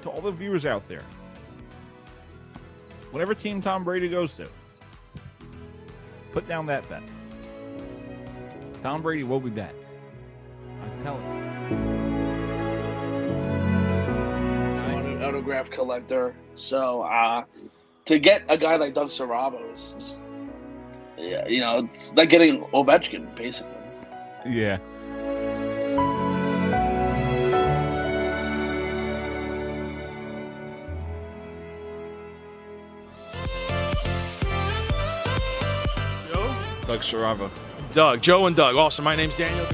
to all the viewers out there, whatever team Tom Brady goes to, put down that bet. Tom Brady will be back. I'm telling you. Autograph collector. So to get a guy like Doug Sarabo is it's like getting Ovechkin, basically. Yeah. Joe? Doug Sarabo. Doug. Joe and Doug. Awesome. My name's Daniel.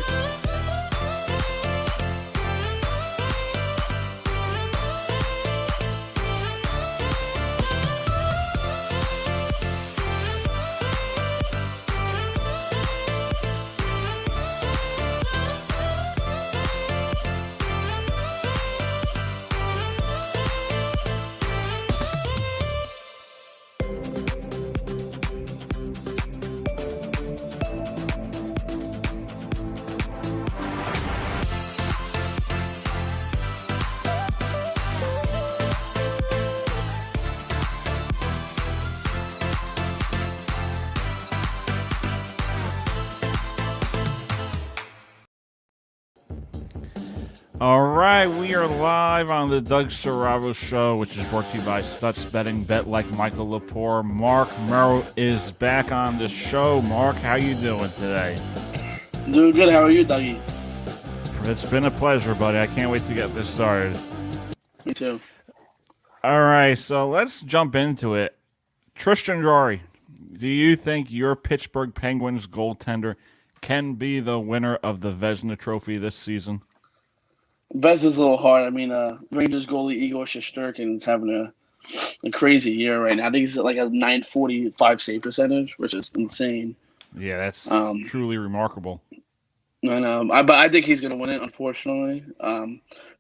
All right, we are live on the Doug Sarabo Show, which is brought to you by Stutz Betting. Bet like Michael Lepore. Mark Merrell is back on the show. Mark, how you doing today? Doing good. How are you, Dougie? It's been a pleasure, buddy. I can't wait to get this started. Me too. All right, so let's jump into it. Tristan Jarry, do you think your Pittsburgh Penguins goaltender can be the winner of the Vezina Trophy this season? Vez is a little hard. I mean, Rangers goalie Igor Shesterkin is having a crazy year right now. I think he's at like a .945 save percentage, which is insane. Yeah, that's truly remarkable. But I think he's going to win it, unfortunately.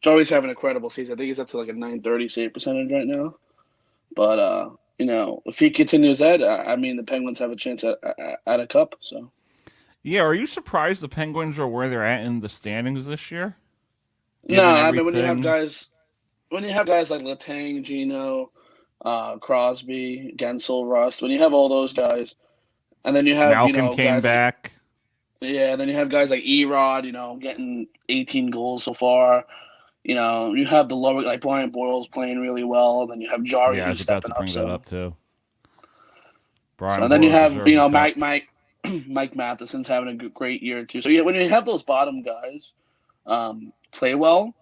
Jarry's having an incredible season. I think he's up to like a .930 save percentage right now. But, if he continues that, I mean, the Penguins have a chance at a cup. So, yeah, are you surprised the Penguins are where they're at in the standings this year? No, I mean, when you have guys like Letang, Gino, Crosby, Gensel, Rust, when you have all those guys, and then you have Malkin came guys back. And then you have guys like Erod, getting 18 goals so far. You have the lower, like Brian Boyle's playing really well, and then you have Jarry. Yeah, I was about to bring that up too. Brian. And then you have Mike Matheson's having a great year too. So yeah, when you have those bottom guys play well,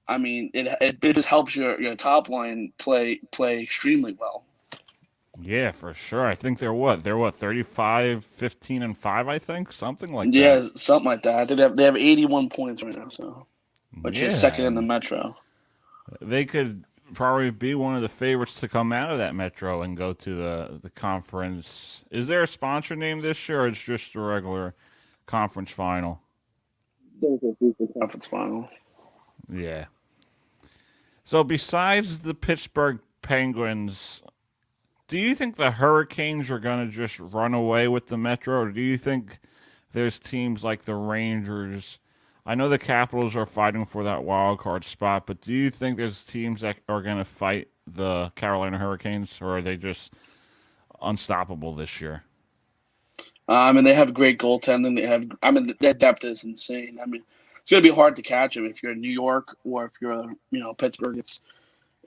I mean it just helps your top line play extremely well. Yeah, for sure. I think they're 35, 15, and 5, I think. Something like that. Yeah, something like that. They have 81 points right now, so which is second in the Metro. They could probably be one of the favorites to come out of that Metro and go to the conference. Is there a sponsor name this year, or it's just a regular conference final? Conference final. Yeah. So besides the Pittsburgh Penguins, do you think the Hurricanes are going to just run away with the Metro, or do you think there's teams like the Rangers? I know the Capitals are fighting for that wild card spot, but do you think there's teams that are going to fight the Carolina Hurricanes, or are they just unstoppable this year? And they have great goaltending. Their depth is insane. I mean, it's going to be hard to catch them if you're in New York or if you're, Pittsburgh.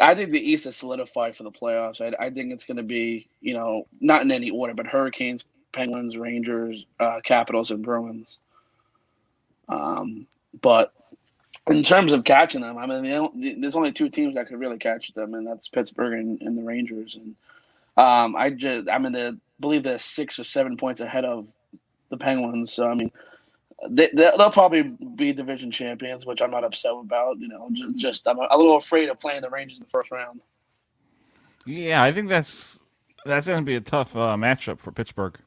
I think the East is solidified for the playoffs. I think it's going to be, not in any order, but Hurricanes, Penguins, Rangers, Capitals, and Bruins. But in terms of catching them, I mean, there's only two teams that could really catch them, and that's Pittsburgh and the Rangers. And I believe they're 6 or 7 points ahead of the Penguins. So, I mean, they'll probably be division champions, which I'm not upset about. I'm a little afraid of playing the Rangers in the first round. Yeah, I think that's going to be a tough matchup for Pittsburgh.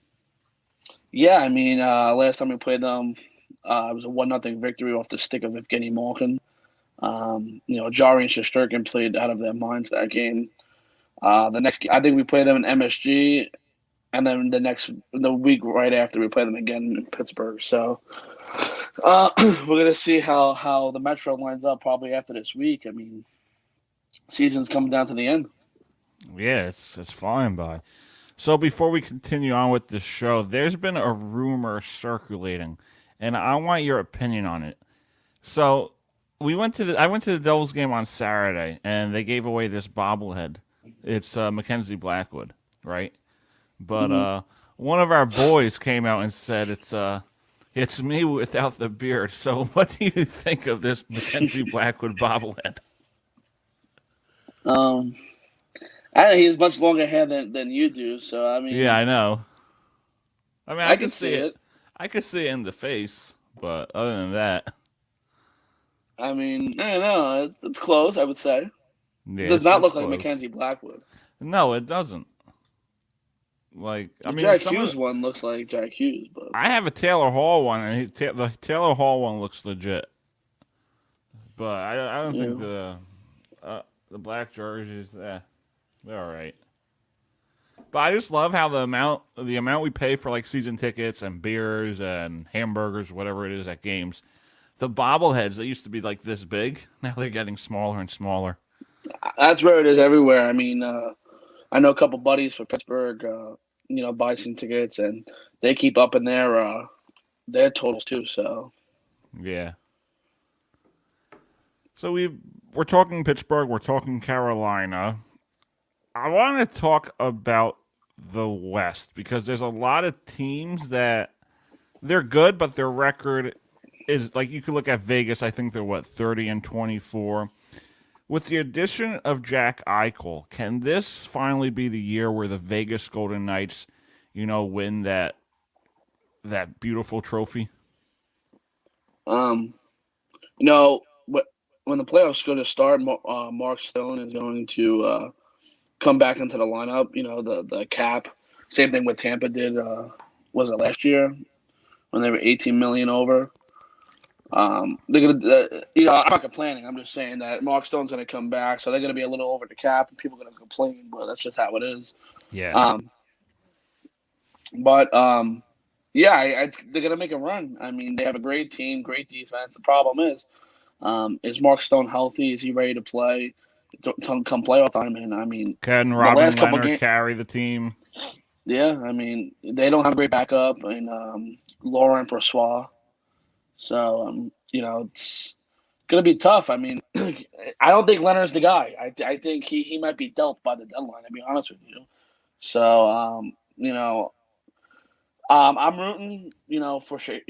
Yeah, I mean, last time we played them, it was a 1-0 victory off the stick of Evgeny Malkin. Jarry and Shesterkin played out of their minds that game. I think we played them in MSG, and then the week right after we play them again in Pittsburgh. So we're gonna see how the Metro lines up probably after this week. I mean, Season's coming down to the end. Yeah, it's flying by. So before we continue on with the show, there's been a rumor circulating, and I want your opinion on it. So I went to the Devils game on Saturday, and they gave away this bobblehead. It's Mackenzie Blackwood, right? But Hmm. one of our boys came out and said it's me without the beard. So what do you think of this Mackenzie Blackwood bobblehead? Um, I know he has much longer hair than you do, so I Yeah, mean, I know. I mean, I I can can see see it. it. I can see it in the face, but other than that, I mean, I don't know. It's close, I would say. It yeah, does not it's look like close. Mackenzie Blackwood. No, it doesn't. Like, I The mean, Jack some of Hughes one looks like Jack Hughes, but I have a Taylor Hall one, and the Taylor Hall one looks legit. But I don't think yeah. the black jerseys, they're all right. But I just love how the amount we pay for like season tickets and beers and hamburgers, whatever it is at games. The bobbleheads that used to be like this big, now they're getting smaller and smaller. That's where it is everywhere. I mean, I know a couple buddies for Pittsburgh, buy some tickets, and they keep up in their totals too. So, Yeah. So we're talking Pittsburgh, we're talking Carolina. I want to talk about the West because there's a lot of teams that they're good, but their record is like you could look at Vegas. I think they're what 30-24. With the addition of Jack Eichel, can this finally be the year where the Vegas Golden Knights, win that beautiful trophy? um, you know, when the playoffs go to start, Mark Stone is going to come back into the lineup. The cap. Same thing with Tampa did. Was it last year when they were 18 million over? They're gonna, I'm not complaining. I'm just saying that Mark Stone's gonna come back, so they're gonna be a little over the cap, and people are gonna complain, but that's just how it is. Yeah. Um, but yeah, they're gonna make a run. I mean, they have a great team, great defense. The problem is Mark Stone healthy? Is he ready to play? Come playoff time, and I mean, Can the Robin last couple Leonard games, carry the team? yeah, I mean, they don't have great backup, and Laurent Brossoit. So it's gonna be tough. I mean, I don't think Leonard's the guy. I think he might be dealt by the deadline. To be honest with you. So I'm rooting, for sure,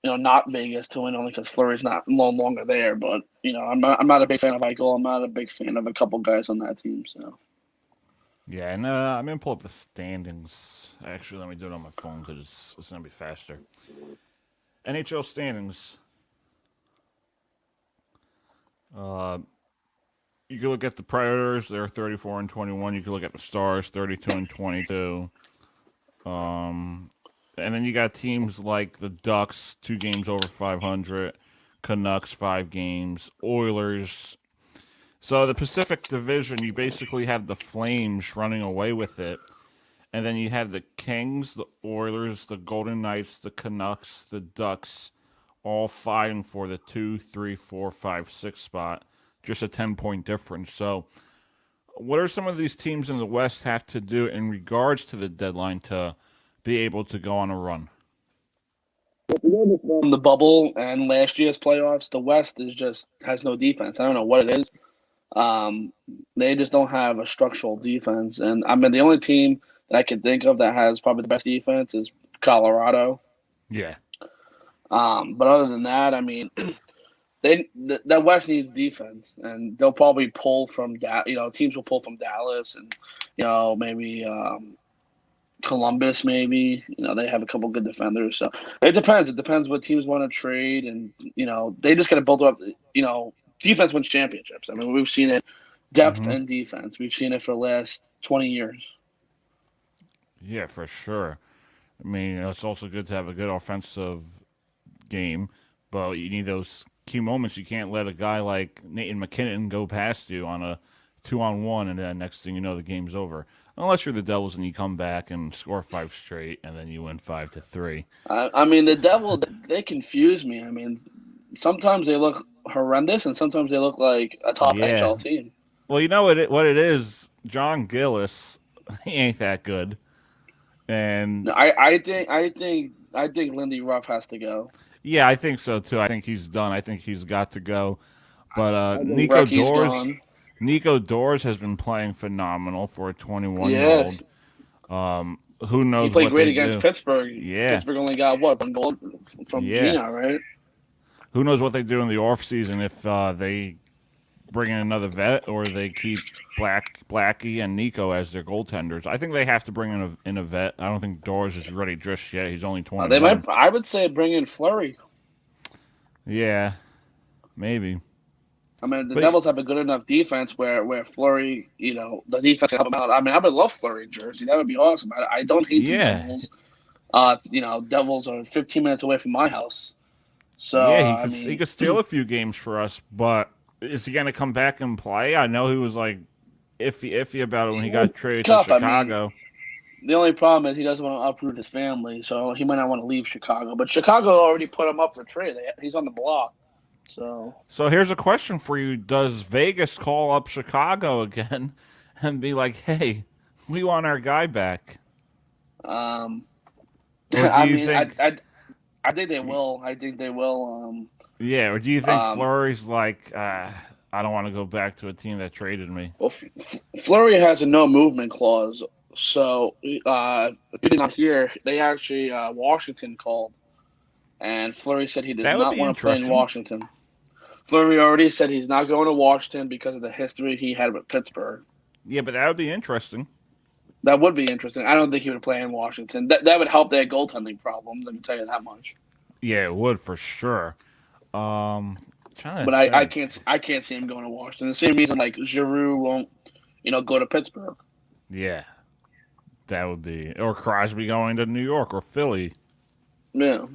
not Vegas to win only because Fleury's not no longer there. But I'm not a big fan of Eichel. I'm not a big fan of a couple guys on that team. So Yeah, and I'm gonna pull up the standings. Actually, let me do it on my phone because it's gonna be faster. NHL standings. Uh, you can look at the Predators; they're 34-21. You can look at the Stars, 32-22. Um, and then you got teams like the Ducks, 2 games over 500. Canucks, 5 games. Oilers. So the Pacific Division, you basically have the Flames running away with it. And then you have the Kings, the Oilers, the Golden Knights, the Canucks, the Ducks, all fighting for the 2, 3, 4, 5, 6 spot. Just a 10-point difference. So, what are some of these teams in the West have to do in regards to the deadline to be able to go on a run? from the bubble and last year's playoffs, the West is just has no defense. I don't know what it is. Um, they just don't have a structural defense, and I mean the only team that I can think of that has probably the best defense is Colorado. Yeah. But other than that, I mean, the West needs defense, and they'll probably pull from teams will pull from Dallas and maybe Columbus. Maybe they have a couple good defenders. So it depends. It depends what teams want to trade, and they just got to build up. Defense wins championships. I mean, we've seen it, depth Mm-hmm. and defense. We've seen it for the last 20 years. Yeah, for sure. I mean, it's also good to have a good offensive game, but you need those key moments. You can't let a guy like Nathan McKinnon go past you on a 2-on-1, and then next thing you know, the game's over. Unless you're the Devils and you come back and score 5 straight, and then you win 5-3. I mean, the Devils, they confuse me. I mean, sometimes they look horrendous, and sometimes they look like a top Yeah. NHL team. Well, you know what it is? John Gillis, he ain't that good. And No, I think Lindy Ruff has to go. yeah, I think so too. I think he's done. I think he's got to go. But I think Recky's gone. Nico Doors has been playing phenomenal for a 21-year Yeah, old. Who he knows played what great they against do? Pittsburgh. Yeah, Pittsburgh only got what, one goal from yeah. Gino, right? Who knows what they do in the off season if they bring in another vet or they keep Blackie and Nico as their goaltenders. I think they have to bring in a vet. I don't think Doors is ready just yet. He's only They 21. might. I would say bring in Fleury. Yeah, maybe. I mean, the But Devils have a good enough defense where Fleury, the defense can help them out. I mean, I would love Fleury jersey. That would be awesome. I don't hate the yeah, Devils. Devils are 15 minutes away from my house. So yeah, I he mean, could steal a few games for us, but is he going to come back and play? I know he was like iffy about it when he got traded to Cup. I mean, Chicago. the only problem is he doesn't want to uproot his family, so he might not want to leave Chicago. But Chicago already put him up for trade. He's on the block. So Here's a question for you: does Vegas call up Chicago again and be like, "Hey, we want our guy back"? um, Or do I you mean, think? I think they will. I think they will. Yeah, or do you think Um, Fleury's like, I don't want to go back to a team that traded me? Well, Fleury has a no movement clause, so if you did not hear, they actually Washington called, and Fleury said he does That would not be want to play in interesting. Washington. Fleury already said he's not going to Washington because of the history he had with Pittsburgh. Yeah, but that would be interesting. That would be interesting. I don't think he would play in Washington. That would help their goaltending problems. I can tell you that much. Yeah, it would for sure. Trying to But I think. can't see him going to Washington. The same reason like Giroux won't go to Pittsburgh. Yeah, that would be, or Crosby going to New York or Philly, Yeah,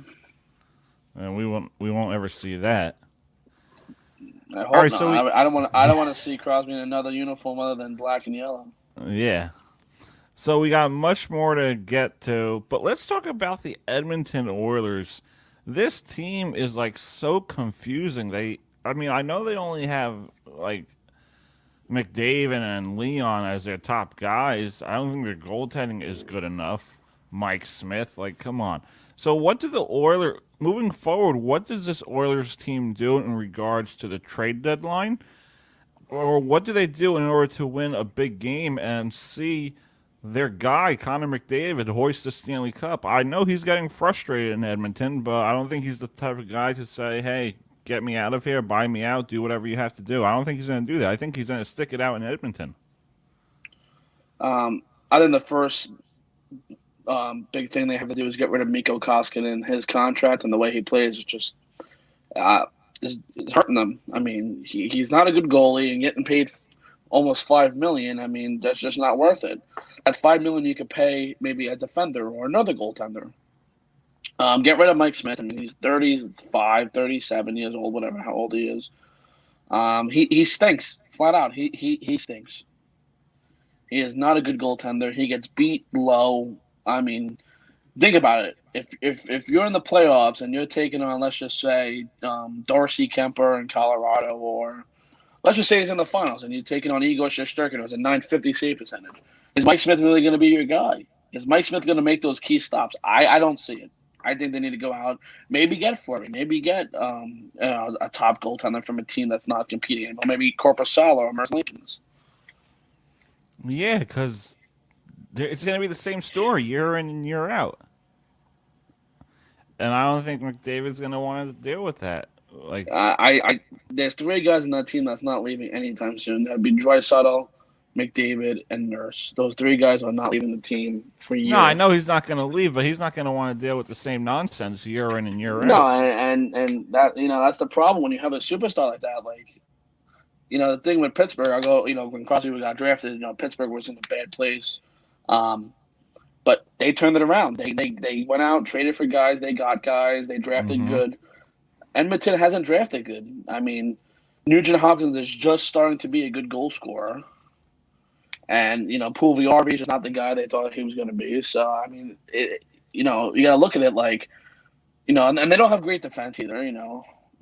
and we won't ever see that. I All hope right, not. so I don't want to see Crosby in another uniform other than black and yellow. yeah, so we got much more to get to, but let's talk about the Edmonton Oilers. This team is like so confusing. I mean, I know they only have like McDavid and Leon as their top guys. I don't think their goaltending is good enough. Mike Smith, like, come on. So, what do the Oilers moving forward? What does this Oilers team do in regards to the trade deadline, or what do they do in order to win a big game and see their guy Connor McDavid hoist the Stanley Cup? I know he's getting frustrated in Edmonton, but I don't think he's the type of guy to say, "Hey, get me out of here, buy me out, do whatever you have to do." I don't think he's going to do that. I think he's going to stick it out in Edmonton. I think the first big thing they have to do is get rid of Mikko Koskinen. His contract and the way he plays is just uh, is hurting them. I mean, he's not a good goalie, and getting paid almost $5 million. I mean, that's just not worth it. That's $5 million you could pay maybe a defender or another goaltender. Get rid of Mike Smith. I mean, he's 35, 37 years old, whatever, how old he is. He stinks, flat out. He stinks. He is not a good goaltender. He gets beat low. I mean, think about it. If you're in the playoffs and you're taking on, let's just say, Darcy Kemper in Colorado, or let's just say he's in the finals and you're taking on Igor Shesterkin, who's a .950 save percentage, is Mike Smith really going to be your guy? Is Mike Smith going to make those key stops? I don't see it. I think they need to go out, maybe get Fleury, maybe get a top goaltender from a team that's not competing anymore, maybe Corpusalo or Merce Lincolns. Yeah, because it's going to be the same story year in and year out. And I don't think McDavid's going to want to deal with that. Like, There's three guys in that team that's not leaving anytime soon. That'd be Draisaitl, McDavid, and Nurse. Those three guys are not leaving the team for years. no, I know he's not going to leave, but he's not going to want to deal with the same nonsense year in and year No, out. and that that's the problem when you have a superstar like that. Like, the thing with Pittsburgh, when Crosby got drafted, Pittsburgh was in a bad place. But they turned it around. They went out, traded for guys, they got guys, they drafted good. Edmonton hasn't drafted good. I mean, Nugent Hopkins is just starting to be a good goal scorer. And, Puljujarvi is just not the guy they thought he was going to be. So, I mean, you got to look at it like, and they don't have great defense either,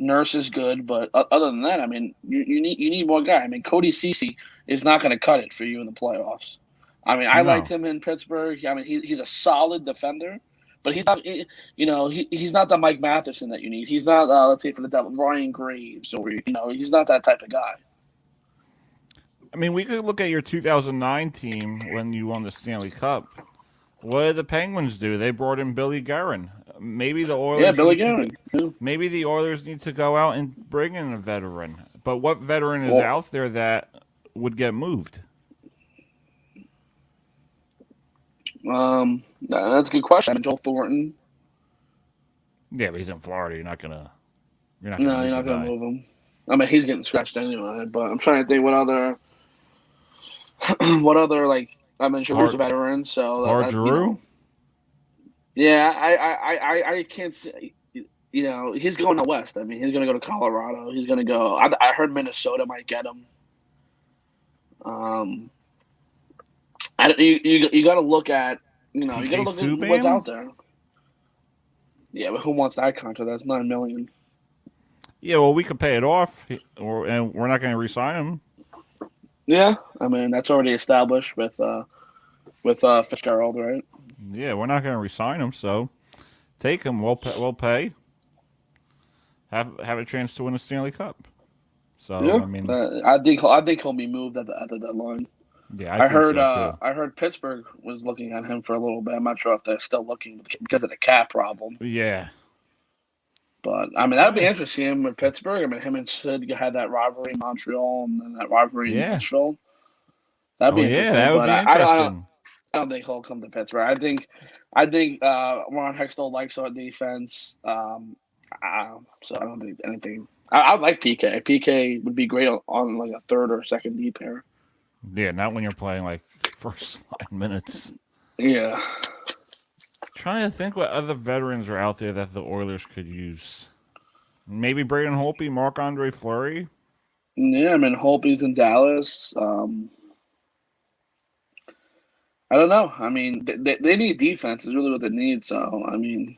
Nurse is good, but other than that, I mean, you need more guy. I mean, Cody Cece is not going to cut it for you in the playoffs. I mean, I liked No. him in Pittsburgh. I mean, he's a solid defender, but he's not. He's not the Mike Matheson that you need. He's not. Let's say for the Devil, Ryan Graves, or he's not that type of guy. I mean, we could look at your 2009 team when you won the Stanley Cup. What did the Penguins do? They brought in Billy Guerin. Maybe the Oilers. Yeah, Billy Guerin. Maybe the Oilers need to go out and bring in a veteran. But what veteran is out there that would get moved? That's a good question. I mean, Joel Thornton. Yeah, but he's in Florida. You're not gonna You're not gonna move him. I mean, he's getting scratched anyway. But I'm trying to think what other like. I mean, Giroux's a veteran, so Giroux. Yeah, I can't see. He's going out west. I mean, he's going to go to Colorado. He's going to go. I heard Minnesota might get him. You got to look at you got to look at what's out there. Yeah, but who wants that contract? That's $9 million. Yeah, well, we could pay it off, and we're not going to re-sign him. Yeah, I mean that's already established with Fitzgerald, right? Yeah, we're not going to re-sign him, so take him. We'll pay. Have a chance to win a Stanley Cup. So yeah, I mean, I think he'll be moved at the deadline. Yeah, I heard so too. I heard Pittsburgh was looking at him for a little bit. I'm not sure if they're still looking because of the cap problem. Yeah. But I mean that'd be interesting him with Pittsburgh. I mean him and Sid had that rivalry in Montreal and then that rivalry in Nashville. That'd be interesting. Yeah, that would be interesting. I don't think he'll come to Pittsburgh. I think Ron Hextall likes our defense. So I don't think anything. I like PK. PK would be great on like a third or second D pair. Yeah, not when you're playing like first line minutes. Yeah. Trying to think what other veterans are out there that the Oilers could use. Maybe Braden Holtby, Marc-Andre Fleury. Yeah, I mean Holtby's in Dallas. I don't know. I mean, they need defense is really what they need. So I mean,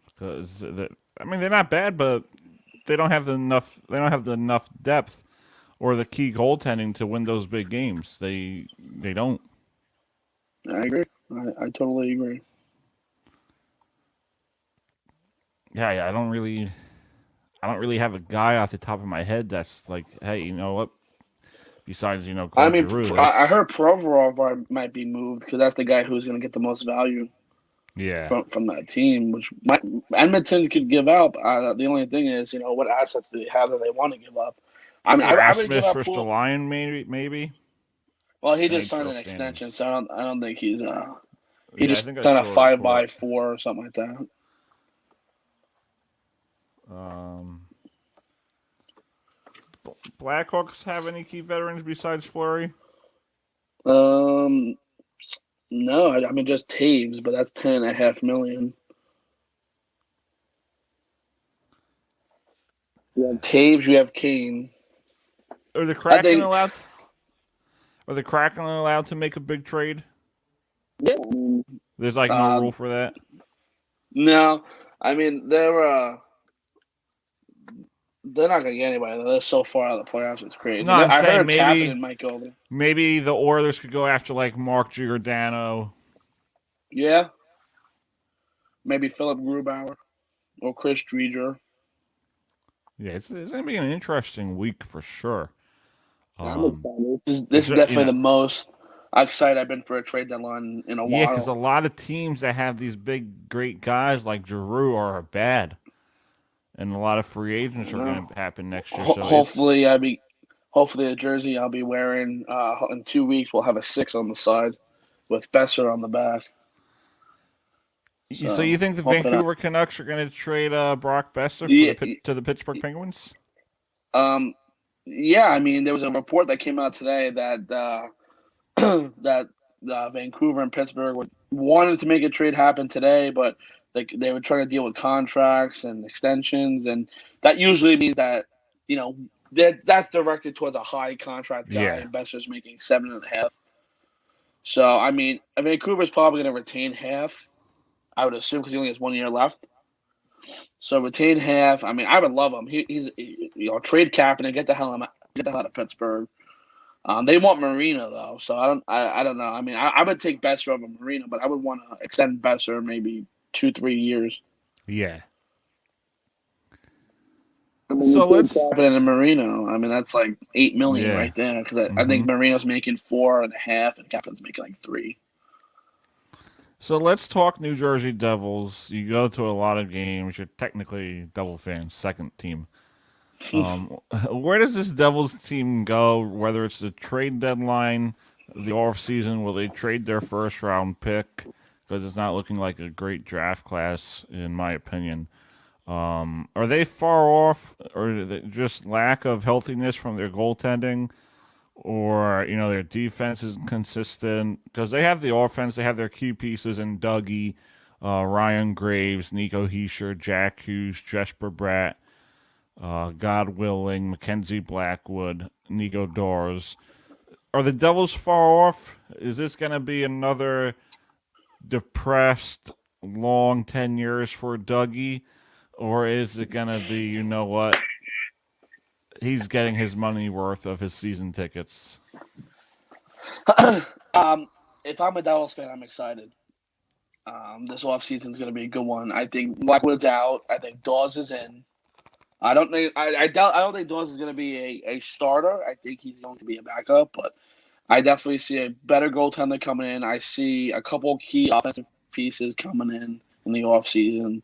because they're not bad, but they don't have enough. They don't have enough depth or the key goaltending to win those big games. They don't. I agree. I totally agree. Yeah, I don't really have a guy off the top of my head that's like, hey, you know what? Besides, Claude I mean, Giroux, I heard Provorov might be moved because that's the guy who's going to get the most value. Yeah. From that team, which Edmonton could give up. The only thing is, what assets do they have that they want to give up? I mean, Rasmus Ristolainen, maybe. Well, he just signed an extension, so I don't think he's he just signed a 5x4 or something like that. Blackhawks have any key veterans besides Fleury? No, I mean just Taves, but that's $10.5 million. You have Taves, you have Kane. Are the Kraken allowed? Are the Kraken allowed to make a big trade? Yeah. There's like no rule for that. No, I mean they're not gonna get anybody. They're so far out of the playoffs, it's crazy. No, I'm saying maybe the Oilers could go after like Mark Giordano. Yeah. Maybe Philip Grubauer or Chris Driedger. Yeah, it's gonna be an interesting week for sure. This is definitely the most excited I've been for a trade deadline in a while. Yeah, because a lot of teams that have these big, great guys like Giroux are bad, and a lot of free agents are going to happen next year. So hopefully the jersey I'll be wearing in 2 weeks will have a 6 on the side with Besser on the back. So you think the Vancouver Canucks are going to trade Brock Besser to the Pittsburgh Penguins? Yeah, I mean there was a report that came out today that Vancouver and Pittsburgh wanted to make a trade happen today, but they were trying to deal with contracts and extensions, and that usually means that that's directed towards a high contract guy. And Besser's making 7.5. So I mean, Vancouver's probably going to retain half, I would assume, because he only has 1 year left. So retain half. I mean, I would love him. He's trade captain and get the hell out of Pittsburgh. They want Marino though, so I don't know. I mean, I would take Besser over Marino, but I would want to extend Besser maybe 2-3 years. Yeah. I mean, So you trade let's captain and Marino. I mean, that's like 8 million yeah. right there because I hmm think Marino's making 4.5 and captain's making like 3. So let's talk New Jersey Devils. You go to a lot of games. You're technically Devil fans, second team. Where does this Devils team go? Whether it's the trade deadline, the off season, will they trade their first round pick? Because it's not looking like a great draft class, in my opinion. Are they far off, or is it just lack of healthiness from their goaltending, or their defense isn't consistent? Because they have the offense, they have their key pieces in Dougie, Ryan Graves, Nico Heischer, Jack Hughes, Jesper Bratt, God willing, Mackenzie Blackwood, Nico Dors. Are the Devils far off? Is this going to be another depressed, long 10 years for Dougie? Or is it going to be, you know what? He's getting his money worth of his season tickets. If I'm a Devils fan, I'm excited. This offseason is going to be a good one. I think Blackwood's out. I think Dawes is in. I don't think I don't think Dawes is going to be a starter. I think he's going to be a backup, but I definitely see a better goaltender coming in. I see a couple key offensive pieces coming in the offseason.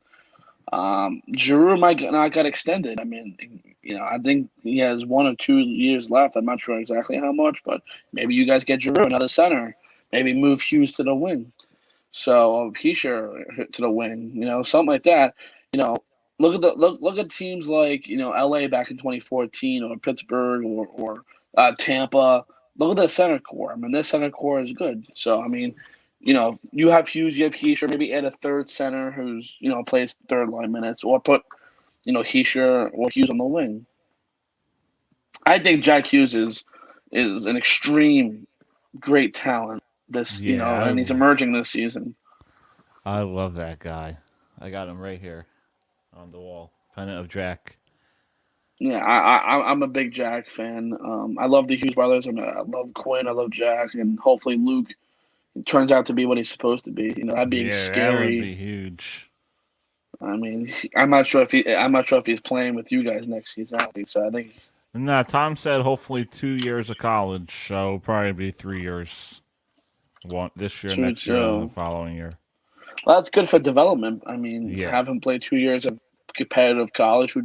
Giroux might not get extended. I mean, I think he has 1 or 2 years left. I'm not sure exactly how much, but maybe you guys get Giroux, another center. Maybe move Hughes to the wing. So Heischer to the wing, something like that. Look at teams like LA back in 2014 or Pittsburgh or Tampa. Look at the center core. I mean, this center core is good. So I mean, you have Hughes, you have Heischer. Maybe add a third center who's plays third line minutes, or put Heischer or Hughes on the wing. I think Jack Hughes is an extreme great talent. And he's emerging this season. I love that guy. I got him right here on the wall. Pennant of Jack. Yeah, I'm a big Jack fan. I love the Hughes brothers. I love Quinn. I love Jack, and hopefully Luke turns out to be what he's supposed to be. That being Yeah, that would scary. be huge. I mean, I'm not sure if he's playing with you guys next season. I don't think so. I think. No, Tom said hopefully 2 years of college, so probably be 3 years. One this year, next year, and the following year. Well, that's good for development. I mean, Yeah. have him play 2 years of competitive college.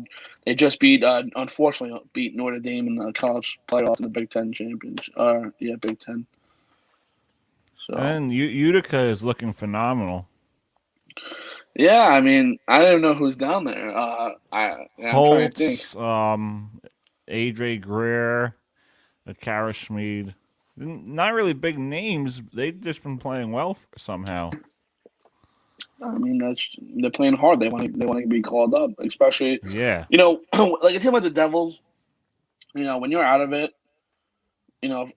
They just unfortunately beat Notre Dame in the college playoff in the Big Ten championship. Big Ten. So. And Utica is looking phenomenal. Yeah, I mean, I don't know who's down there. I'm trying to think. AJ Greer, Kara Schmid. Not really big names. They've just been playing well somehow. I mean, they're playing hard. They want to be called up, especially. Yeah. Like a team like the Devils. When you're out of it,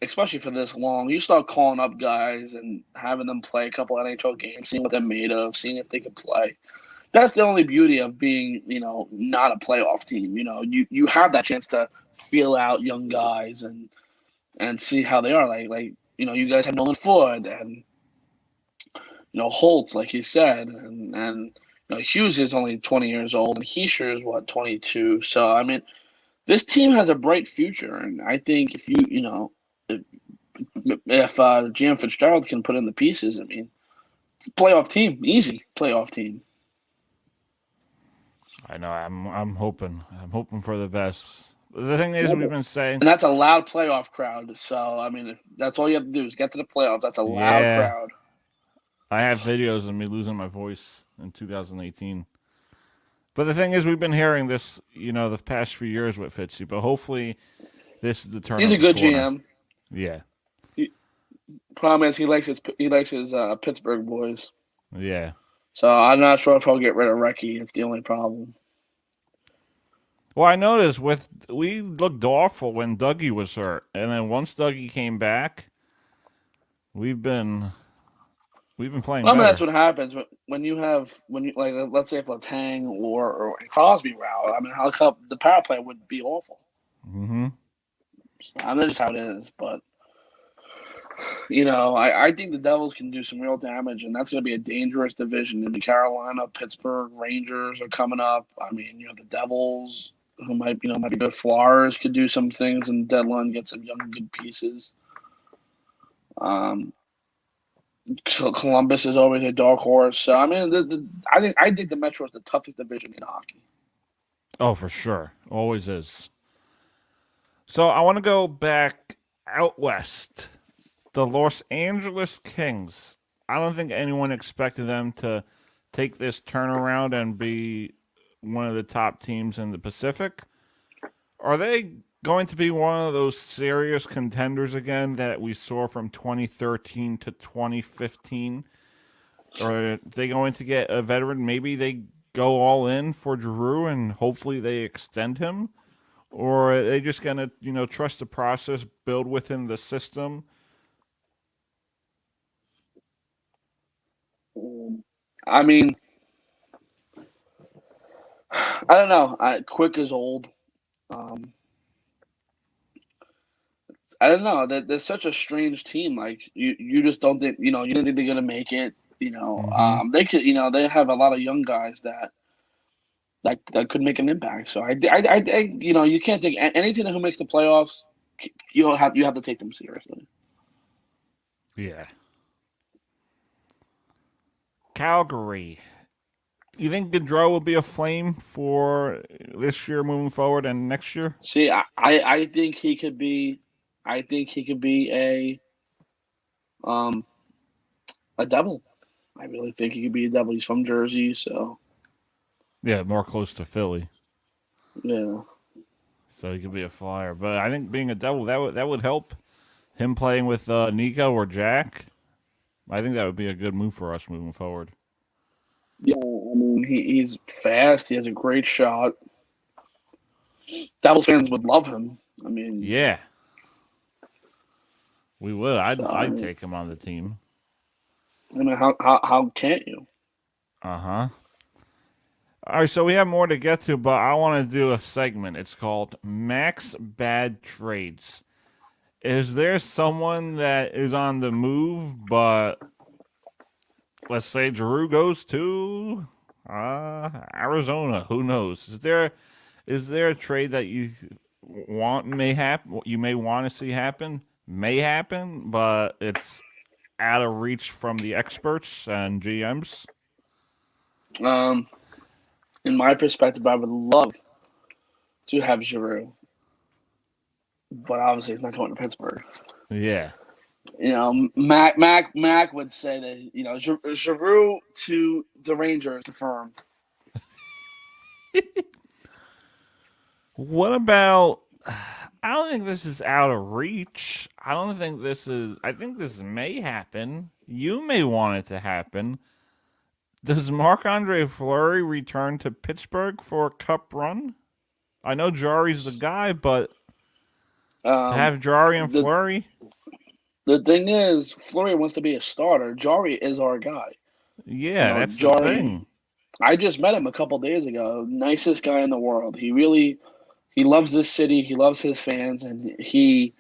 especially for this long, you start calling up guys and having them play a couple NHL games, seeing what they're made of, seeing if they can play. That's the only beauty of being, not a playoff team. You have that chance to feel out young guys and see how they are. Like you guys have Nolan Ford and Holtz, like you said, and Hughes is only 20 years old, and Heischer is 22. So I mean, this team has a bright future, and I think if Jan Fitzgerald can put in the pieces, I mean, it's a playoff team, easy playoff team. I know. I'm hoping for the best. The thing is, we've been saying, and that's a loud playoff crowd. So I mean, if that's all you have to do is get to the playoffs. That's a loud crowd. I have videos of me losing my voice in 2018. But the thing is, we've been hearing this, the past few years with Fitzy. But hopefully, this is the turn. He's a good GM. Yeah. Problem is, he likes his Pittsburgh boys. Yeah. So I'm not sure if he'll get rid of Recchi. It's the only problem. Well, I noticed we looked awful when Dougie was hurt, and then once Dougie came back, we've been We've been playing I mean, that's better. what happens when you like, let's say if Letang or Crosby were out. I mean, how come the power play would be awful? Mm-hmm. I mean, that's just how it is. But I think the Devils can do some real damage, and that's going to be a dangerous division. In the Carolina, Pittsburgh, Rangers are coming up. I mean, you have the Devils, who might be good. Flyers could do some things in the deadline, get some young good pieces. Um, Columbus is always a dark horse. So I mean, I think the Metro is the toughest division in hockey. Oh, for sure. Always is. So I want to go back out west. The Los Angeles Kings. I don't think anyone expected them to take this turnaround and be one of the top teams in the Pacific. Are they going to be one of those serious contenders again that we saw from 2013 to 2015? Or are they going to get a veteran? Maybe they go all in for Giroux and hopefully they extend him? Or are they just going to, trust the process, build within the system? I mean, I don't know. Quick is old. Um, I don't know. They're such a strange team. Like you just don't think you don't think they're gonna make it. Mm-hmm. They could. They have a lot of young guys that could make an impact. So you can't take any team who makes the playoffs. You have to take them seriously. Yeah. Calgary. You think Gaudreau will be a flame for this year moving forward and next year? See, I think he could be. I think he could be um a devil. I really think he could be a devil. He's from Jersey, so Yeah, more close to Philly. yeah. So he could be a flyer. But I think being a devil, that would help him playing with Nico or Jack. I think that would be a good move for us moving forward. Yeah, I mean he's fast. He has a great shot. Devils fans would love him. I mean, Yeah, we would. so, I'd take him on the team. how can't you? Uh-huh. All right, so we have more to get to, but I want to do a segment. It's called Max Bad Trades. Is there someone that is on the move, but let's say Giroux goes to Arizona? Who knows? Is there a trade that you may happen? You may want to see happen? May happen, but it's out of reach from the experts and GMs. Um, in my perspective, I would love to have Giroux, but obviously he's not going to Pittsburgh. Yeah. Mac would say that Giroux to the Rangers confirmed. What about? I don't think this is out of reach. I don't think this is. I think this may happen. You may want it to happen. Does Marc Andre Fleury return to Pittsburgh for a cup run? I know Jari's the guy, but to Um, have Jari and the Fleury? the thing is, Fleury wants to be a starter. Jari is our guy. Yeah, that's the Jari. thing. I just met him a couple days ago. Nicest guy in the world. He loves this city. He loves his fans, and he's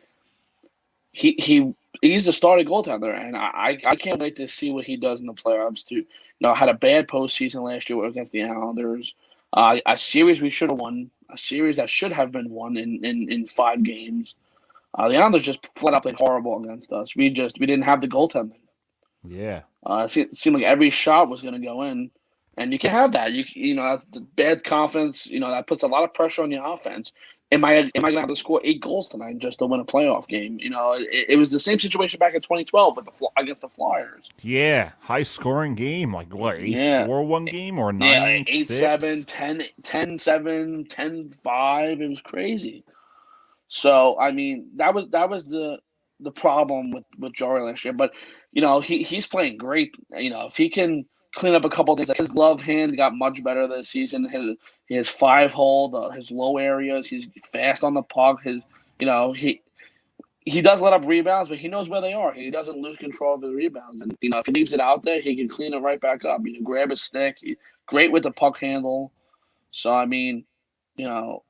the starting goaltender. And I can't wait to see what he does in the playoffs. Too. Had a bad postseason last year against the Islanders. A series we should have won. A series that should have been won in 5 games. The Islanders just flat out played horrible against us. We didn't have the goaltending. Yeah. It seemed like every shot was going to go in, and you can't have that. The bad confidence. That puts a lot of pressure on your offense. Am I going to have to score 8 goals tonight just to win a playoff game? It was the same situation back in 2012 against the Flyers. Yeah. High scoring game. Like what, Yeah, 8-4 one game or yeah, 9-6? 8-7, 10-7, 10-5. It was crazy. So I mean, that was the problem with Jari last year. But he's playing great. If he can clean up a couple of things, like his glove hand got much better this season. His 5-hole, his low areas, he's fast on the puck. His he he does let up rebounds, but he knows where they are. He doesn't lose control of his rebounds. And, if he leaves it out there, he can clean it right back up. Grab his stick. Great with the puck handle. So, I mean, you know,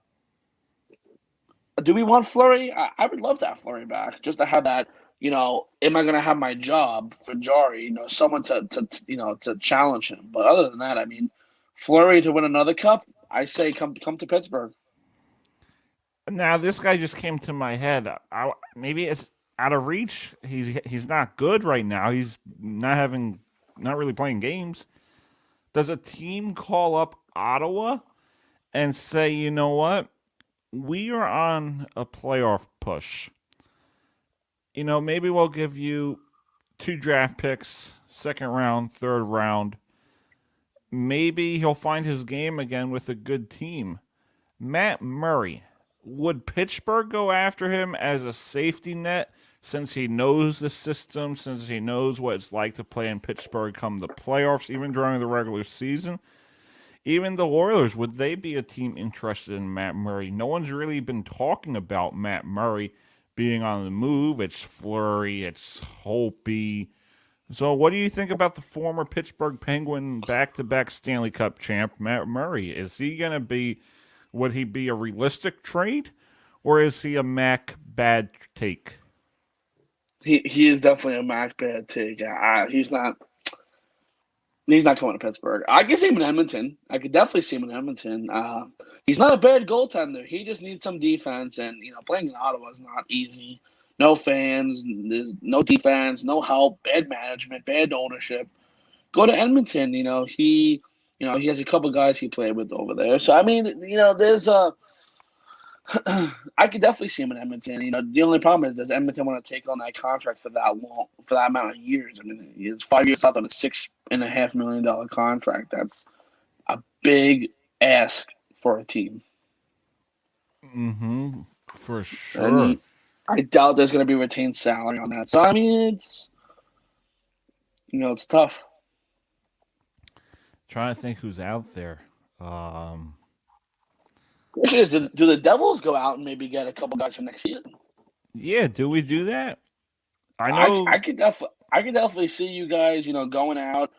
do we want Fleury? I would love to have Fleury back, just to have that. Am I going to have my job for Jari? Someone to challenge him. But other than that, I mean, Fleury to win another cup, I say come to Pittsburgh. Now this guy just came to my head. Maybe it's out of reach. He's not good right now. He's not really playing games. Does a team call up Ottawa and say, you know what? We are on a playoff push. Maybe we'll give you 2 draft picks, second round, third round. Maybe he'll find his game again with a good team. Matt Murray. Would Pittsburgh go after him as a safety net since he knows the system, since he knows what it's like to play in Pittsburgh come the playoffs, even during the regular season? Even the Oilers, would they be a team interested in Matt Murray? No one's really been talking about Matt Murray being on the move. It's Fleury, it's Holtby. So what do you think about the former Pittsburgh Penguin back-to-back Stanley Cup champ, Matt Murray? Would he be a realistic trade, or is he a Mac bad take? He is definitely a Mac bad take. He's not coming to Pittsburgh. I can see him in Edmonton. I could definitely see him in Edmonton. He's not a bad goaltender. He just needs some defense, and playing in Ottawa is not easy. No fans, there's no defense, no help, bad management, bad ownership. Go to Edmonton. He has a couple guys he played with over there. So I mean, there's I could definitely see him in Edmonton. The only problem is, does Edmonton want to take on that contract for that long, for that amount of years? I mean, it's 5 years out on a $6.5 million contract. That's a big ask for a team. Mm-hmm. For sure. I doubt there's going to be retained salary on that. So I mean, it's tough. Trying to think who's out there. Question is, do the Devils go out and maybe get a couple guys for next season? Yeah, do we do that? I know. I could definitely see you guys, going out,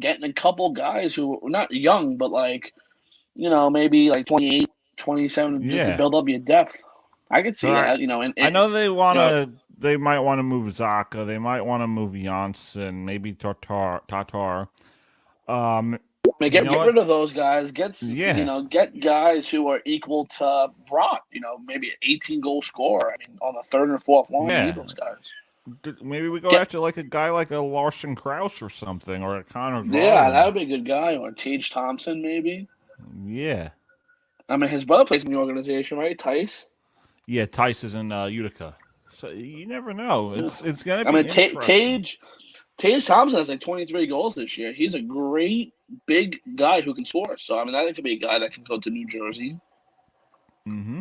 getting a couple guys who are not young, but maybe 28, 27, just to build up your depth. I could see that, And I know they want to. They might want to move Zaka. They might want to move Janssen, maybe Tatar. Get rid of those guys. Get guys who are equal to Brock. Maybe an 18-goal scorer. I mean, on the third and fourth line, need those guys. Maybe we go after a guy like a Larson Krause or something, or a Connor. Yeah, that would be a good guy. Or Tage Thompson, maybe. Yeah. I mean, his brother plays in the organization, right? Tice. Yeah, Tice is in Utica. So you never know. It's gonna be. I mean, Tage Thompson has 23 goals this year. He's a great big guy who can score. So I mean, that could be a guy that can go to New Jersey. Mm-hmm.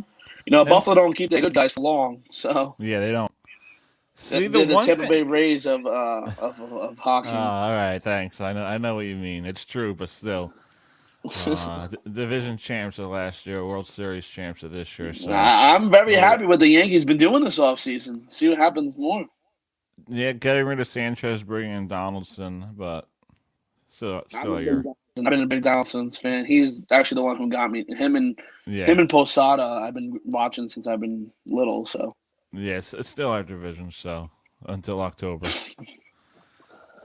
Buffalo don't keep their good guys for long. So yeah, they don't. See, the Tampa Bay Rays of hockey. All right, thanks. I know what you mean. It's true, but still. Division champs of last year, World Series champs of this year. So I'm very happy with the Yankees been doing this offseason. See what happens more. Yeah, getting rid of Sanchez, bringing in Donaldson, but still here. I've been a big Donaldson's fan. He's actually the one who got me. Him and Posada. I've been watching since I've been little. So yes, it's still our division. So until October,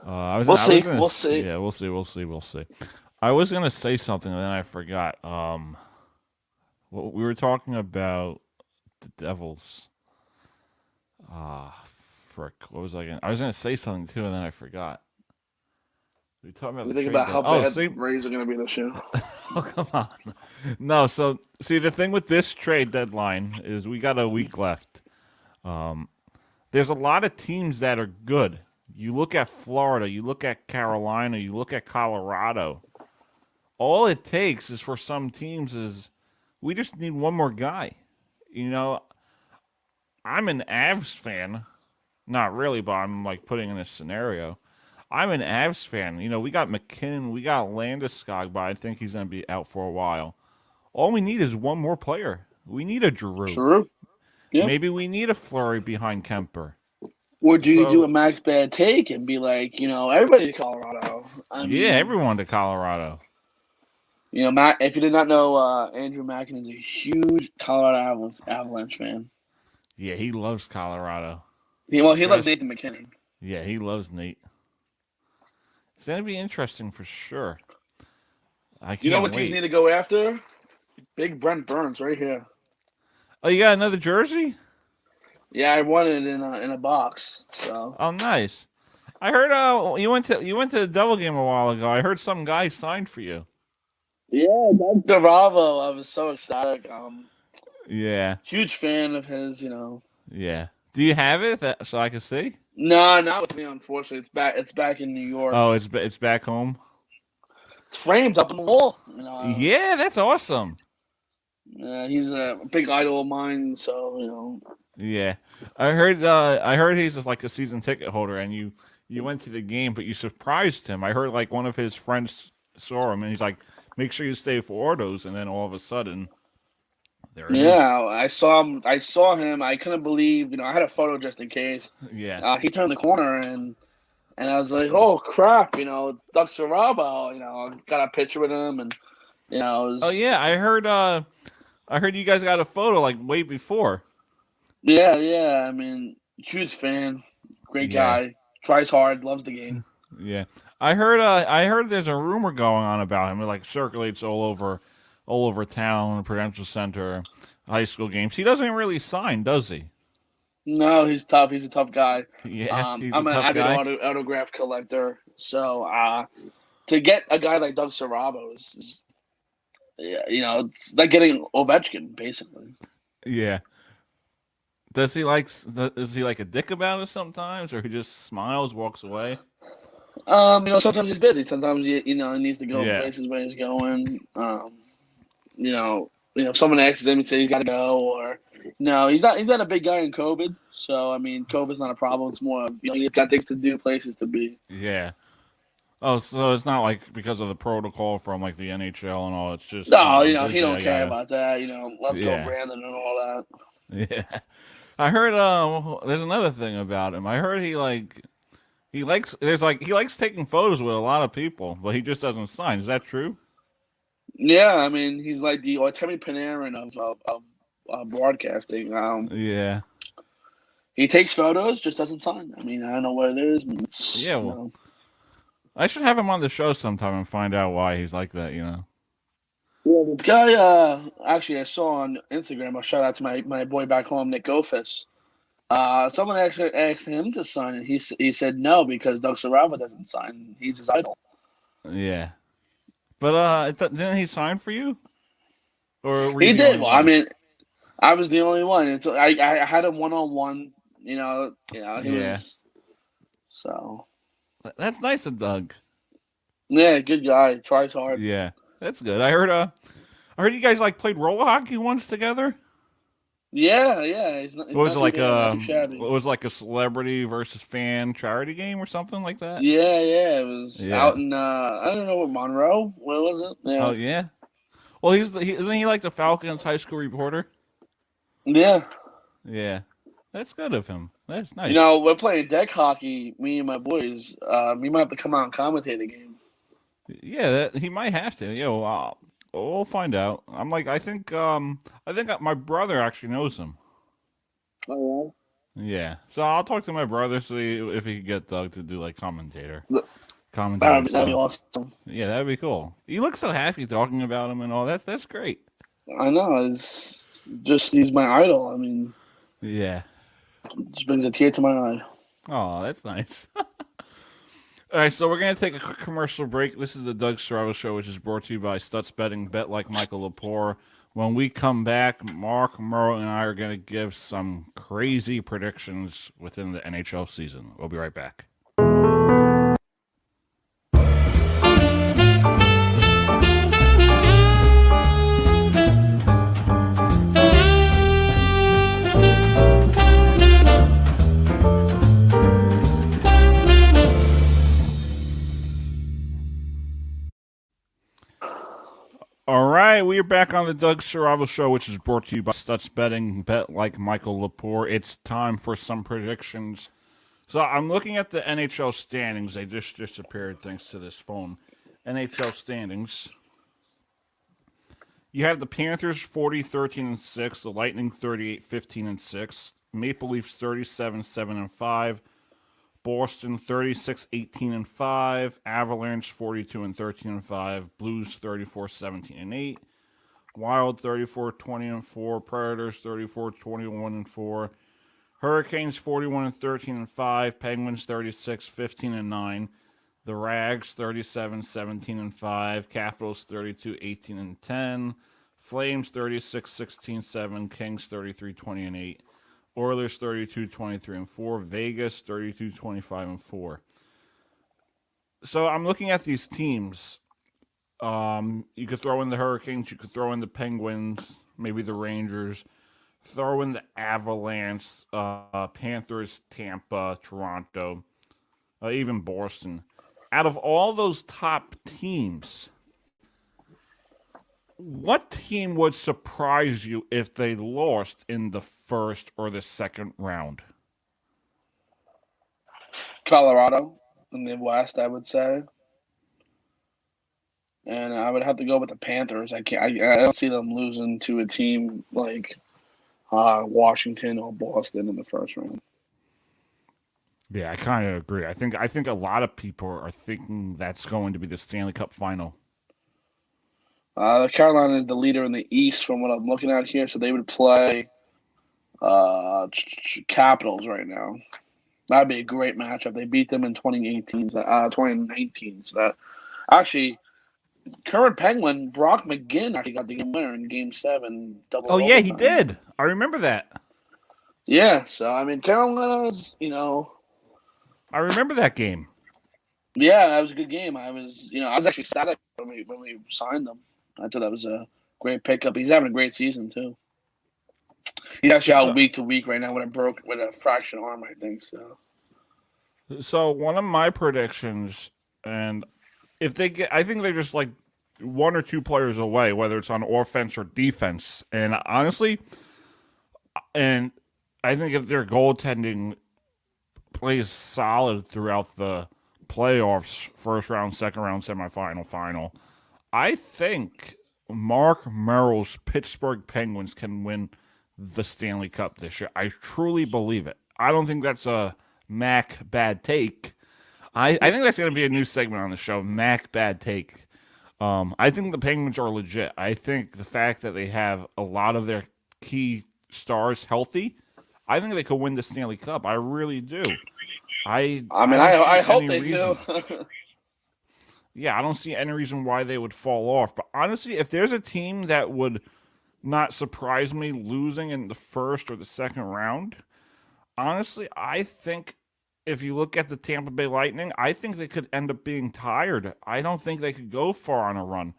we'll see. Yeah, we'll see. I was gonna say something and then I forgot. We were talking about the Devils. Frick. What was I gonna? I was gonna say something too, and then I forgot. We talking about. We think about how bad Rays are gonna be this year. Oh, come on. No, so see the thing with this trade deadline is we got a week left. There's a lot of teams that are good. You look at Florida, you look at Carolina, you look at Colorado. All it takes is for some teams is we just need one more guy. I'm an Avs fan. Not really, but I'm putting in a scenario. I'm an Avs fan. We got McKinnon, we got Landeskog, but I think he's going to be out for a while. All we need is one more player. We need a Giroux. Yeah. Maybe we need a flurry behind Kemper. Or do you do So- a max bad take and be like, everybody to Colorado? Everyone to Colorado. Matt. If you did not know, Andrew Mackin is a huge Colorado Avalanche fan. Yeah, he loves Colorado. He loves Nathan McKinnon. Yeah, he loves Nate. It's gonna be interesting for sure. I can't You know what wait. teams need to go after? Big Brent Burns right here. Oh, you got another jersey? Yeah, I won it in a box. So. Oh, nice. I heard you went to the Devil game a while ago. I heard some guy signed for you. Yeah, Dr. Bravo. I was so ecstatic. Yeah. Huge fan of his. Yeah. Do you have it so I can see? No, not with me. Unfortunately, it's back in New York. Oh, it's back home. It's framed up on the wall. Yeah, that's awesome. He's a big idol of mine. So Yeah, I heard he's just like a season ticket holder, and you went to the game, but you surprised him. I heard like one of his friends saw him, and he's like, "Make sure you stay for autos," and then all of a sudden, there it is. I saw him. I couldn't believe. I had a photo just in case. Yeah. He turned the corner and I was like, oh crap, Doug Sarabo. Got a picture with him and it was. Oh yeah, I heard you guys got a photo like way before. Yeah. I mean, huge fan, great guy, tries hard, loves the game. Yeah, I heard there's a rumor going on about him. It like circulates all over town, Prudential Center, high school games. He doesn't really sign, does he? No, he's tough. He's a tough guy. Yeah, he's I'm a an tough avid guy. autograph collector, so to get a guy like Doug Sarabo is it's like getting Ovechkin basically. Yeah. Is he like a dick about it sometimes, or he just smiles, walks away? Sometimes he's busy. Sometimes he needs to go Yeah. places where he's going. If someone asks him, he says he's got to go, or no, he's not. He's not a big guy in COVID, so I mean, COVID's not a problem. It's more of he's got things to do, places to be. Yeah. Oh, so it's not like because of the protocol from like the NHL and all. It's just No, I'm he busy, don't I care gotta- about that. Let's Yeah. go Brandon and all that. Yeah. I heard there's another thing about him. I heard he likes taking photos with a lot of people, but he just doesn't sign. Is that true? Yeah, I mean, he's like the Artemi Panarin of broadcasting. Yeah. He takes photos, just doesn't sign. I mean, I don't know what it is. Yeah, well, I should have him on the show sometime and find out why he's like that, Yeah, this guy, actually, I saw on Instagram, a shout out to my boy back home, Nick Gofis. Someone actually asked him to sign, and he said no because Doug Sarava doesn't sign. He's his idol. Yeah. But didn't he sign for you? Or were you He the did. only Well, one? I mean, I was the only one. And so I had him one-on-one. He was. So. That's nice of Doug. Yeah, good guy. Tries hard. Yeah, that's good. I heard you guys like played roller hockey once together. Yeah. He's What was it like? not too shabby. What was it like a celebrity versus fan charity game or something like that? Yeah. It was Yeah. out in I don't know what Monroe. Where was it? Yeah. Oh yeah. Well, isn't he like the Falcons high school reporter? Yeah. Yeah, that's good of him. That's nice. We're playing deck hockey. Me and my boys. We might have to come out and commentate a game. Yeah, he might have to. Yeah, well, we'll find out. I think my brother actually knows him. Oh Yeah, so I'll talk to my brother see if he can get Doug to do like commentator. yeah. Commentator That'd be stuff. awesome. Yeah, that'd be cool. You look so happy talking about him and all. That's great. I know. It's just he's my idol. I mean, Yeah. just brings a tear to my eye. Oh, that's nice. All right, so we're going to take a quick commercial break. This is the Doug Serravo Show, which is brought to you by Stutz Betting, bet like Michael Lepore. When we come back, Mark, Merrell, and I are going to give some crazy predictions within the NHL season. We'll be right back. All right. right, we are back on the Doug Saravo Show, which is brought to you by Stutz Betting. Bet like Michael Lepore. It's time for some predictions. So I'm looking at the NHL standings. They just disappeared thanks to this phone. NHL standings. You have the Panthers 40-13-6, the Lightning 38-15-6, Maple Leafs 37-7-5, Boston 36-18-5, Avalanche 42-13-5, Blues 34-17-8, Wild 34-20-4, Predators 34-21-4, Hurricanes 41-13-5, Penguins 36-15-9, the Rags 37-17-5, Capitals 32-18-10, Flames 36-16-7, Kings 33-20-8. Oilers 32-23-4, Vegas 32-25-4. So I'm looking at these teams. You could throw in the Hurricanes, you could throw in the Penguins, maybe the Rangers, throw in the Avalanche, Panthers, Tampa, Toronto, even Boston. Out of all those top teams, what team would surprise you if they lost in the first or the second round? Colorado in the West, I would say. And I would have to go with the Panthers. I don't see them losing to a team like Washington or Boston in the first round. Yeah, I kind of agree. I think a lot of people are thinking that's going to be the Stanley Cup final. Carolina is the leader in the East from what I'm looking at here, so they would play Capitals right now. That'd be a great matchup. They beat them in 2019. So that actually, current Penguin Brock McGinn actually got the game winner in Game 7. Oh yeah, he did. I remember that. Yeah, so I mean Carolina's, I remember that game. Yeah, that was a good game. I was actually ecstatic when we signed them. I thought that was a great pickup. He's having a great season too. He's actually out week to week right now with a fractured arm, I think. So one of my predictions, and if they get, I think they're just like one or two players away, whether it's on offense or defense. And honestly, and I think if their goaltending plays solid throughout the playoffs, first round, second round, semifinal, final, I think Mark Merrell's Pittsburgh Penguins can win the Stanley Cup this year. I truly believe it. I don't think that's a Mac bad take. I think that's going to be a new segment on the show, Mac bad take. I think the Penguins are legit. I think the fact that they have a lot of their key stars healthy, I think they could win the Stanley Cup. I really do. I hope they do. Yeah, I don't see any reason why they would fall off. But honestly, if there's a team that would not surprise me losing in the first or the second round, honestly, I think if you look at the Tampa Bay Lightning, I think they could end up being tired. I don't think they could go far on a run.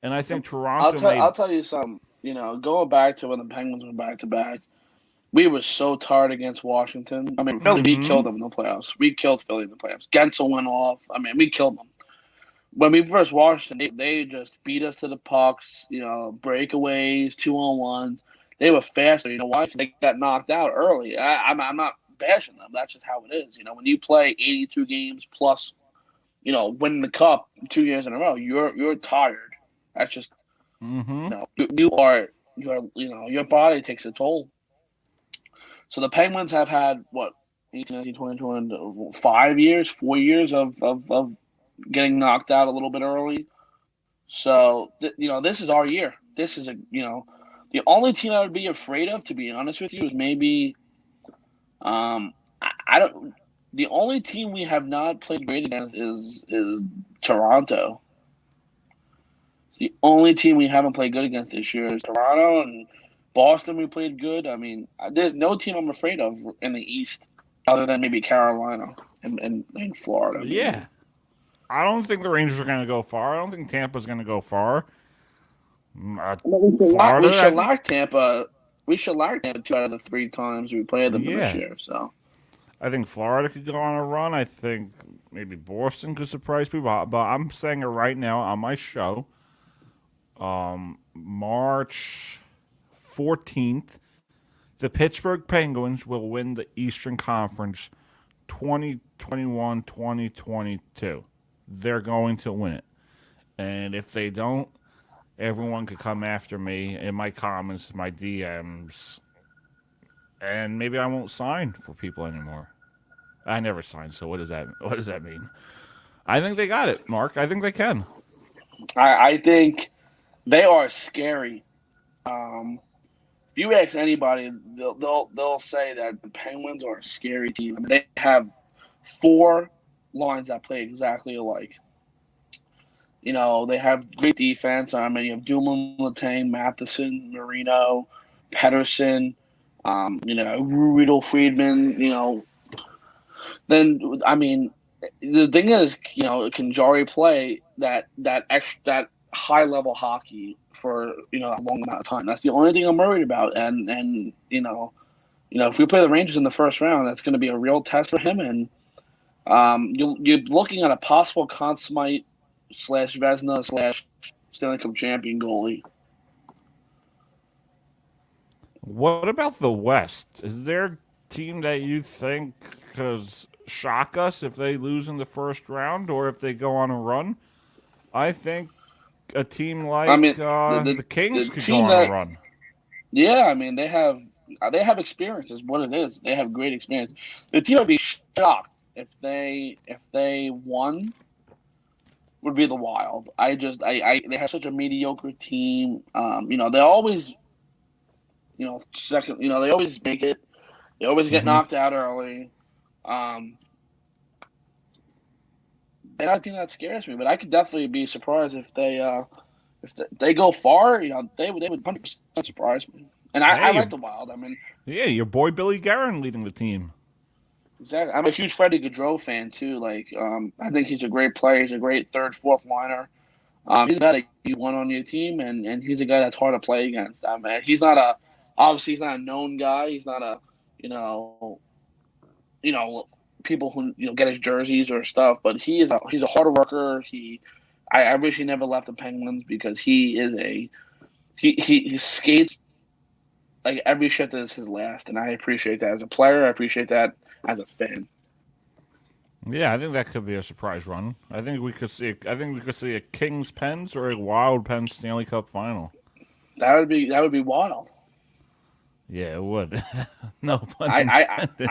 And I think Toronto I'll tell you something. Going back to when the Penguins went back-to-back, we were so tired against Washington. I mean, Philly, we killed them in the playoffs. We killed Philly in the playoffs. Gensel went off. I mean, we killed them. When we first watched them, they just beat us to the pucks, breakaways, 2-on-1s. They were faster. You know why? 'Cause they got knocked out early. I'm not bashing them. That's just how it is. When you play 82 games plus, win the cup 2 years in a row, you're tired. That's just, your body takes a toll. So the Penguins have had, 18, 19, 20, 20, 4 years of getting knocked out a little bit early. So, this is our year. This is the only team I would be afraid of, to be honest with you, is maybe, the only team we have not played great against is Toronto. The only team we haven't played good against this year is Toronto, and Boston we played good. I mean, there's no team I'm afraid of in the East other than maybe Carolina and Florida. Yeah. I don't think the Rangers are going to go far. I don't think Tampa's going to go far. We shellacked Tampa 2 out of the 3 times we played them this year. So I think Florida could go on a run. I think maybe Boston could surprise people. But I'm saying it right now on my show. March 14th, the Pittsburgh Penguins will win the Eastern Conference 2021-2022. They're going to win it. And if they don't, everyone could come after me in my comments, my DMs, and maybe I won't sign for people anymore. I never signed, so what does that mean? I think they got it, Mark. I think they can. I think they are scary. If you ask anybody, they'll say that the Penguins are a scary team. I mean, they have four lines that play exactly alike. They have great defense. I mean, you have Dumoulin, Letang, Matheson, Marino, Pedersen, Riedel, Friedman. Then I mean, the thing is, can Jari play that high level hockey for a long amount of time? That's the only thing I'm worried about. And if we play the Rangers in the first round, that's going to be a real test for him. And you're looking at a possible Conn Smythe / Vezina / Stanley Cup champion goalie. What about the West? Is there a team that you think could shock us if they lose in the first round or if they go on a run? I think a team like the Kings could go on a run. Yeah, I mean they have experience, is what it is. They have great experience. The team would be shocked if they won. Would be the Wild. They have such a mediocre team. They always, second. They always make it. They always get knocked out early. They're not a team that scares me, but I could definitely be surprised if they go far. They would 100% surprise me. And I like the Wild. I mean, yeah, your boy Billy Guerin leading the team. Exactly. I'm a huge Freddie Gaudreau fan too. I think he's a great player. He's a great third, fourth liner. He's a guy that you want on your team, and he's a guy that's hard to play against. He's not he's not a known guy. He's not a, people who get his jerseys or stuff. But he's a hard worker. I wish he never left the Penguins because he is he skates like every shift is his last, and I appreciate that as a player. I appreciate that as a fan. Yeah, I think that could be a surprise run. I think we could see a Kings Pens or a Wild Pens Stanley Cup final. That would be wild. Yeah, it would. No pun intended.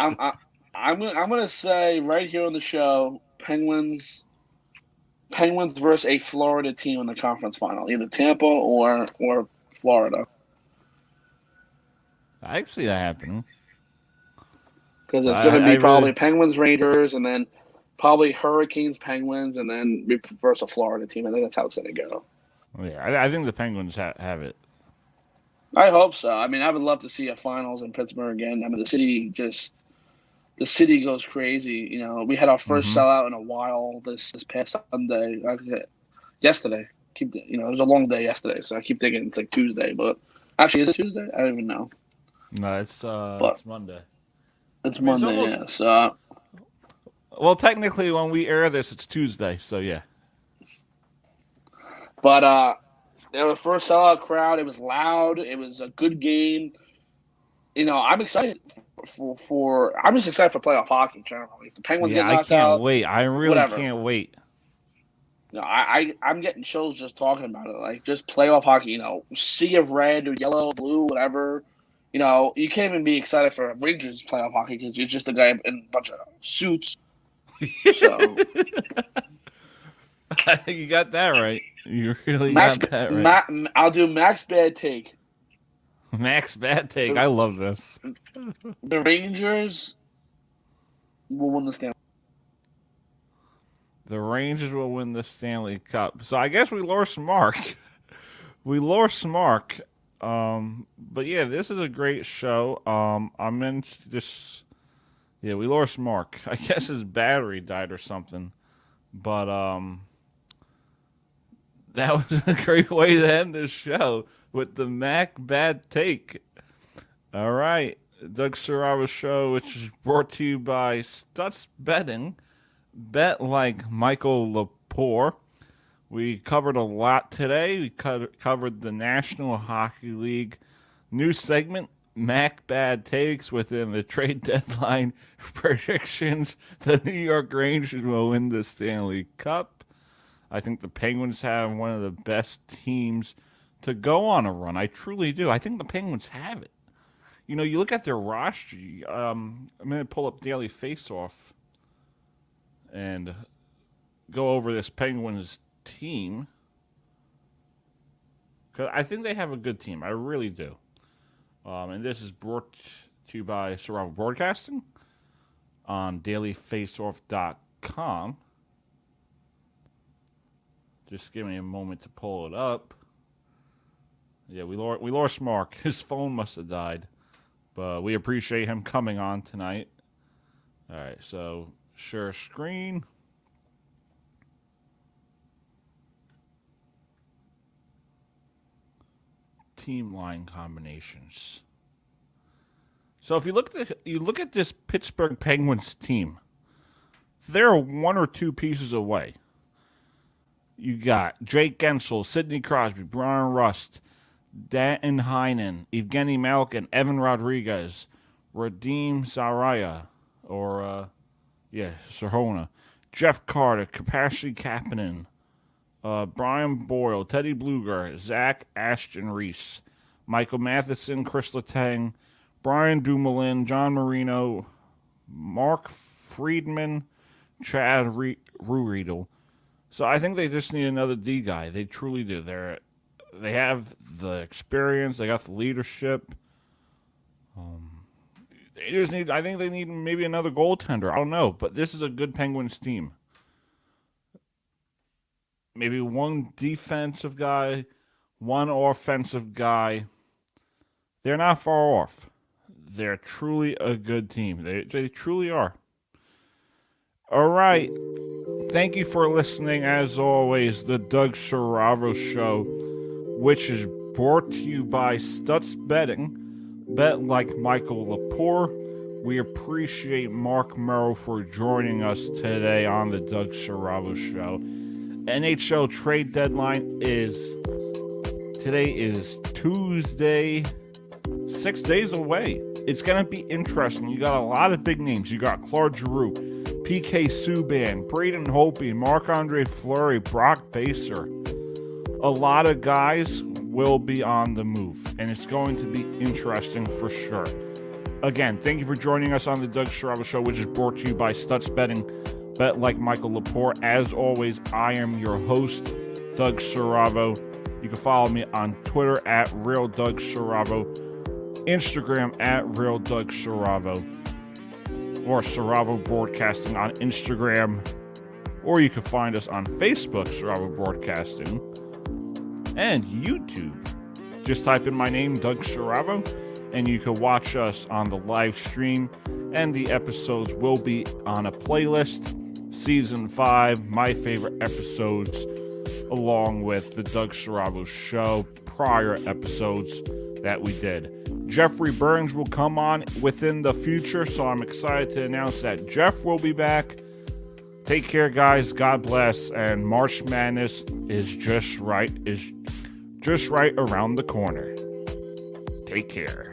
I'm gonna say right here on the show, Penguins versus a Florida team in the conference final, either Tampa or Florida. I can see that happening. Because it's going to be probably Penguins, Rangers, and then probably Hurricanes, Penguins, and then versus a Florida team. I think that's how it's going to go. Yeah, I think the Penguins have it. I hope so. I mean, I would love to see a finals in Pittsburgh again. I mean, the city goes crazy. We had our first sellout in a while this past Sunday. Yesterday. It was a long day yesterday, so I keep thinking it's like Tuesday. But actually, is it Tuesday? I don't even know. No, it's Monday. It's Monday, yeah. So, well, technically, when we air this, it's Tuesday, so yeah. But they were the first sellout crowd. It was loud. It was a good game. I'm excited I'm just excited for playoff hockey generally. If the Penguins get knocked out, I can't wait. I really can't wait. I'm getting chills just talking about it. Like just playoff hockey. Sea of red or yellow, blue, whatever. You can't even be excited for Rangers playoff hockey because you're just a guy in a bunch of suits. So you got that right. You really got that right. I'll do Max Bad Take. Max Bad Take. I love this. The Rangers will win the Stanley Cup. The Rangers will win the Stanley Cup. So I guess we lost Mark. But yeah, this is a great show. I'm in this. Yeah, we lost Mark. I guess his battery died or something. But that was a great way to end this show with the Mac Bad Take. All right, Doug Serrava's show, which is brought to you by Stutz Betting. Bet like Michael Lepore. We covered a lot today. We covered the National Hockey League new segment, Mac Bad Takes, within the trade deadline predictions. The New York Rangers will win the Stanley Cup. I think the Penguins have one of the best teams to go on a run. I truly do. I think the Penguins have it. You know, you look at their roster. I'm going to pull up Daily Faceoff and go over this Penguins team. 'Cause I think they have a good team. I really do. And this is brought to you by Survival Broadcasting on dailyfaceoff.com. Just give me a moment to pull it up. Yeah, we lost Mark. His phone must have died. But we appreciate him coming on tonight. All right, so share screen. Team line combinations. So if you look at this Pittsburgh Penguins team, they're one or two pieces away. You got Jake Gensel, Sidney Crosby, Brian Rust, Danton Heinen, Evgeny Malkin, Evan Rodriguez, Radim Zaraya, Sarhona, Jeff Carter, Kapashy Kapanen, Brian Boyle, Teddy Bluger, Zach Ashton Reese, Michael Matheson, Chris Letang, Brian Dumoulin, John Marino, Mark Friedman, Chad Ruhriedel. So I think they just need another D guy. They truly do. They have the experience. They got the leadership. They just need. I think they need maybe another goaltender. I don't know, but this is a good Penguins team. Maybe one defensive guy, one offensive guy. They're not far off. They're truly a good team. They truly are. All right. Thank you for listening, as always, the Doug Saravo Show, which is brought to you by Stutz Betting. Bet like Michael Lepore. We appreciate Mark Merrell for joining us today on the Doug Saravo Show. NHL trade deadline today is Tuesday, 6 days away. It's going to be interesting. You got a lot of big names. You got Claude Giroux, PK Subban, Braden Holtby, Marc-Andre Fleury, Brock Baser. A lot of guys will be on the move, and it's going to be interesting for sure. Again, thank you for joining us on the Doug Saravo Show, which is brought to you by Stutz Betting. Bet like Michael Lepore. As always, I am your host, Doug Saravo. You can follow me on Twitter at RealDougSaravo, Instagram at RealDougSaravo, or Saravo Broadcasting on Instagram, or you can find us on Facebook, Saravo Broadcasting, and YouTube. Just type in my name, Doug Saravo, and you can watch us on the live stream, and the episodes will be on a playlist. Season 5, my favorite episodes, along with the Doug Saravo Show, prior episodes that we did. Jeffrey Burns will come on within the future, so I'm excited to announce that Jeff will be back. Take care, guys. God bless. And March Madness is just right around the corner. Take care.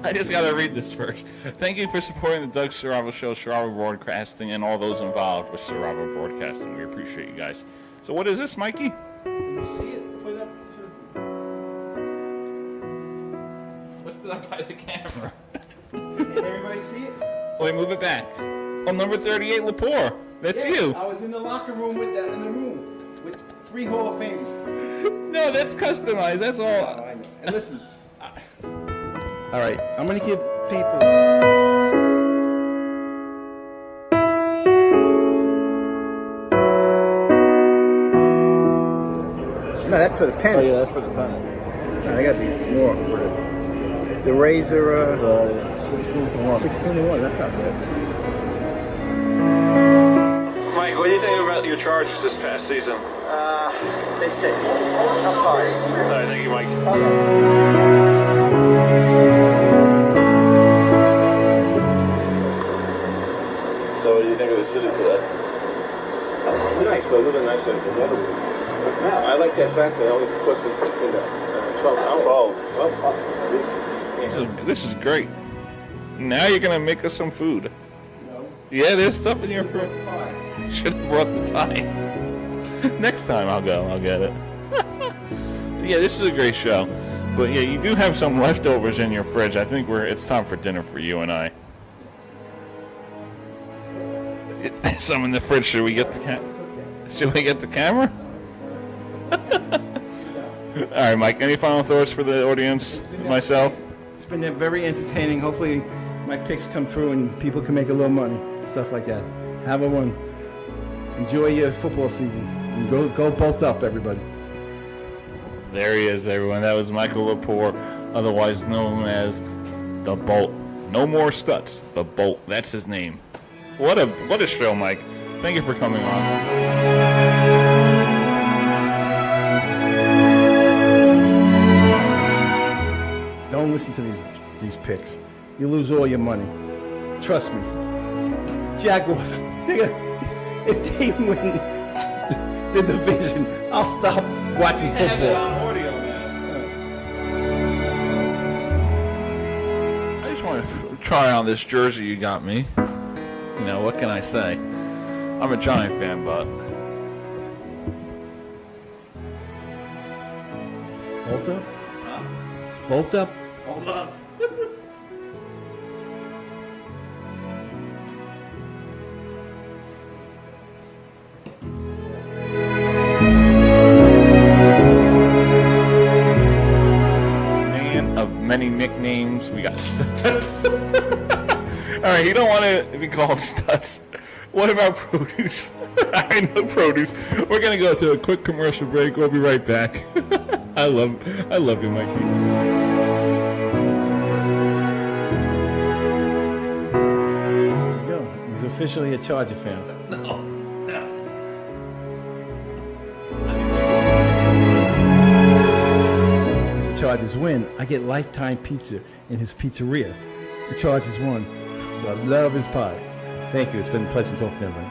I just got to read this first. Thank you for supporting the Doug Saravo Show, Saravo Broadcasting, and all those involved with Saravo Broadcasting. We appreciate you guys. So what is this, Mikey? Can you see it? Put it up to... Lift it up by the camera. Can everybody see it? Wait, move it back. Oh, number 38, Lepore. That's Yeah, you. I was in the locker room with that in the room with 3 Hall of Famers. No, that's customized. That's all. Oh, I know. And listen. All right, I'm gonna give people. No, that's for the pen. Oh yeah, that's for the pen. No, I gotta be more for the razor. 16 to 1. 16 to 1. That's not bad. Mike, what What do you think about your Chargers this past season? They stay. I'm sorry. All right, thank you, Mike. So what do you think of the city today? It's nice, but a little bit nicer than the other ones. Yeah, I like that fact that it only cost me 16 to 12 hours. 12 bucks. This is great. Now you're gonna make us some food. No. Yeah, there's stuff in your fridge. Should have brought the pie. Next time I'll go. I'll get it. Yeah, this is a great show. But yeah, you do have some leftovers in your fridge. I think it's time for dinner for you and I. Some in the fridge. Should we get the camera? All right, Mike. Any final thoughts for the audience? Myself. It's been very entertaining. Hopefully, my picks come through and people can make a little money, stuff like that. Have a one. Enjoy your football season. And go bolt up, everybody. There he is, everyone. That was Michael Lepore, otherwise known as the Bolt. No more Stutz. The Bolt. That's his name. What a show, Mike. Thank you for coming on. Don't listen to these picks. You lose all your money. Trust me. Jaguars. If they win the division, I'll stop watching football. I just want to try on this jersey you got me. You know, what can I say? I'm a Giant fan, but... Bolt up? Bolt up? Hold up. Man of many nicknames. We got... Alright, you don't want to be called Stutz. What about produce? I know produce. We're going to go to a quick commercial break. We'll be right back. I love you, Mikey. He's officially a Charger fan. No. If the Chargers win, I get lifetime pizza in his pizzeria. The Chargers won, so I love his pie. Thank you. It's been a pleasure talking to everybody.